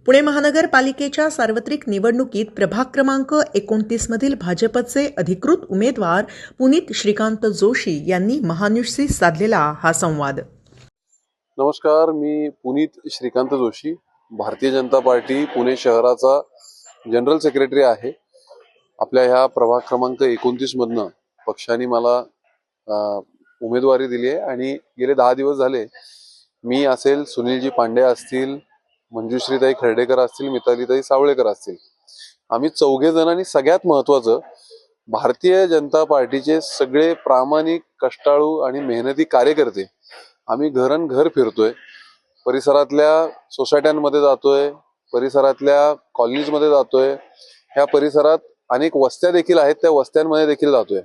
पुणे महानगरपालिकेच्या सार्वत्रिक निवडणुकीत प्रभाग क्रमांक 29 मधील भाजपचे अधिकृत उमेदवार पुनीत श्रीकांत जोशी यांनी महान्यूजशी साधलेला हा संवाद। नमस्कार, मी पुनीत श्रीकांत जोशी, भारतीय जनता पार्टी पुणे शहराचा जनरल सेक्रेटरी आहे। आपल्या ह्या प्रभाग क्रमांक 29 मधनं पक्षाने मला उमेदवारी दिली आहे आणि गेले 10 दिवस झाले मी असेल, सुनीलजी पांडे असतील, मंजुश्रीताई खर्डेकर असतील, मितालीताई सावळेकर असतील, आम्ही चौघे जणांनी सगळ्यात महत्त्वाचं भारतीय जनता पार्टीचे सगळे प्रामाणिक, कष्टाळू आणि मेहनती कार्यकर्ते आम्ही घरन-घर फिरतोय, परिसरातल्या सोसायट्यांमध्ये जातोय, परिसरातल्या कॉलनीजमध्ये जातोय, ह्या परिसरात अनेक वस्त्या देखील आहेत, त्या वस्त्यांमध्ये देखील जातोय।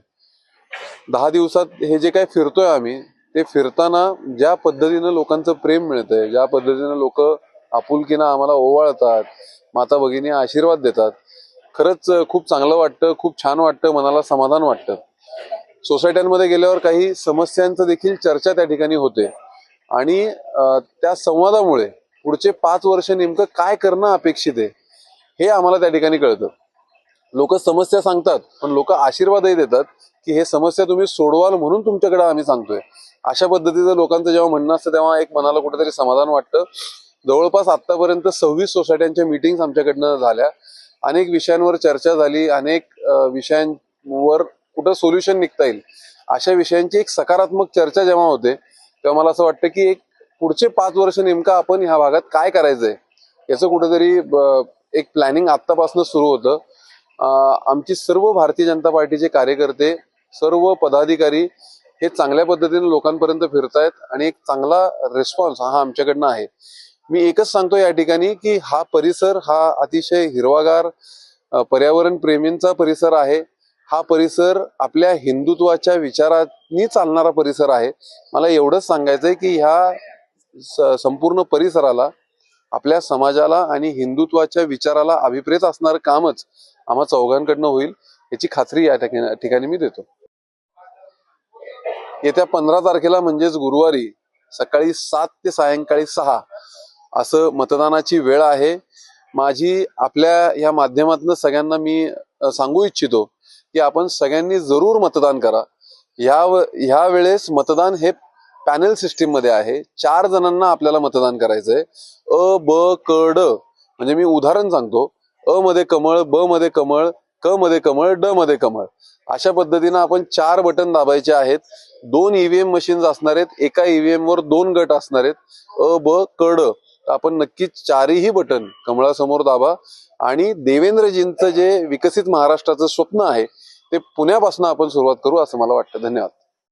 10 दिवसात हे जे काही फिरतोय आम्ही, ते फिरताना ज्या पद्धतीनं लोकांचं प्रेम मिळतंय, ज्या पद्धतीनं लोक आपुलकीनं आम्हाला ओवाळतात, माता भगिनी आशीर्वाद देतात, खरंच खूप चांगलं वाटतं, खूप छान वाटतं, मनाला समाधान वाटतं। सोसायट्यांमध्ये गेल्यावर काही समस्यांचं देखील चर्चा त्या ठिकाणी होते आणि त्या संवादामुळे पुढचे 5 वर्ष नेमकं काय करणं अपेक्षित आहे हे आम्हाला त्या ठिकाणी कळतं। लोक समस्या सांगतात, पण लोक आशीर्वादही देतात की हे समस्या तुम्ही सोडवाल म्हणून तुमच्याकडे आम्ही सांगतोय। अशा पद्धतीचं लोकांचं जेव्हा म्हणणं असतं तेव्हा एक मनाला कुठेतरी समाधान वाटतं। जवळपास आतापर्यंत 26 सोसायट्यांच्या मीटिंग्स आमच्याकडनं झाल्या, अनेक विषयांवर चर्चा झाली, अनेक विषयांवर कुठं सोल्युशन निघता येईल अशा विषयांची एक सकारात्मक चर्चा जेव्हा होते तेव्हा मला असं वाटतं की एक पुढचे 5 वर्ष नेमकं आपण ह्या भागात काय करायचंय याचं कुठेतरी एक प्लॅनिंग आत्तापासून सुरू होतं। आमची सर्व भारतीय जनता पार्टीचे कार्यकर्ते, सर्व पदाधिकारी हे चांगल्या पद्धतीने लोकांपर्यंत फिरतायत आणि एक चांगला रिस्पॉन्स हा आमच्याकडनं आहे। मी एकच सांगतो या ठिकाणी की हा परिसर हा अतिशय हिरवागार, पर्यावरण प्रेमींचा परिसर आहे। हा परिसर आपल्या हिंदुत्वाच्या विचारांनी चालणारा परिसर आहे। मला एवढंच सांगायचंय की ह्या संपूर्ण परिसराला, आपल्या समाजाला आणि हिंदुत्वाच्या विचाराला अभिप्रेत असणारं कामच आम्हा चौघांकडनं होईल याची खात्री या ठिकाणी मी देतो। येत्या 15 तारखेला म्हणजेच गुरुवारी सकाळी 7 ते सायंकाळी 6 असं मतदानाची वेळ आहे। माझी आपल्या या माध्यमातून सगळ्यांना मी सांगू इच्छितो की आपण सगळ्यांनी जरूर मतदान करा। ह्या वेळेस मतदान हे पॅनल सिस्टीम मध्ये आहे। 4 जणांना आपल्याला मतदान करायचंय। अ, ब, क, ड म्हणजे मी उदाहरण सांगतो, अ मध्ये कमळ, ब मध्ये कमळ, क मध्ये कमळ, ड मध्ये कमळ, अशा पद्धतीनं आपण 4 बटन दाबायचे आहेत। 2 ईव्हीएम मशीन्स असणार आहेत, एका ईव्हीएम वर 2 गट असणार आहेत, अ, ब, क, ड। आपण नक्कीच 4ही बटन कमळासमोर दाबा आणि देवेंद्रजींचं जे विकसित महाराष्ट्राचं स्वप्न आहे ते पुण्यापासून आपण सुरुवात करू असं मला वाटतं। धन्यवाद।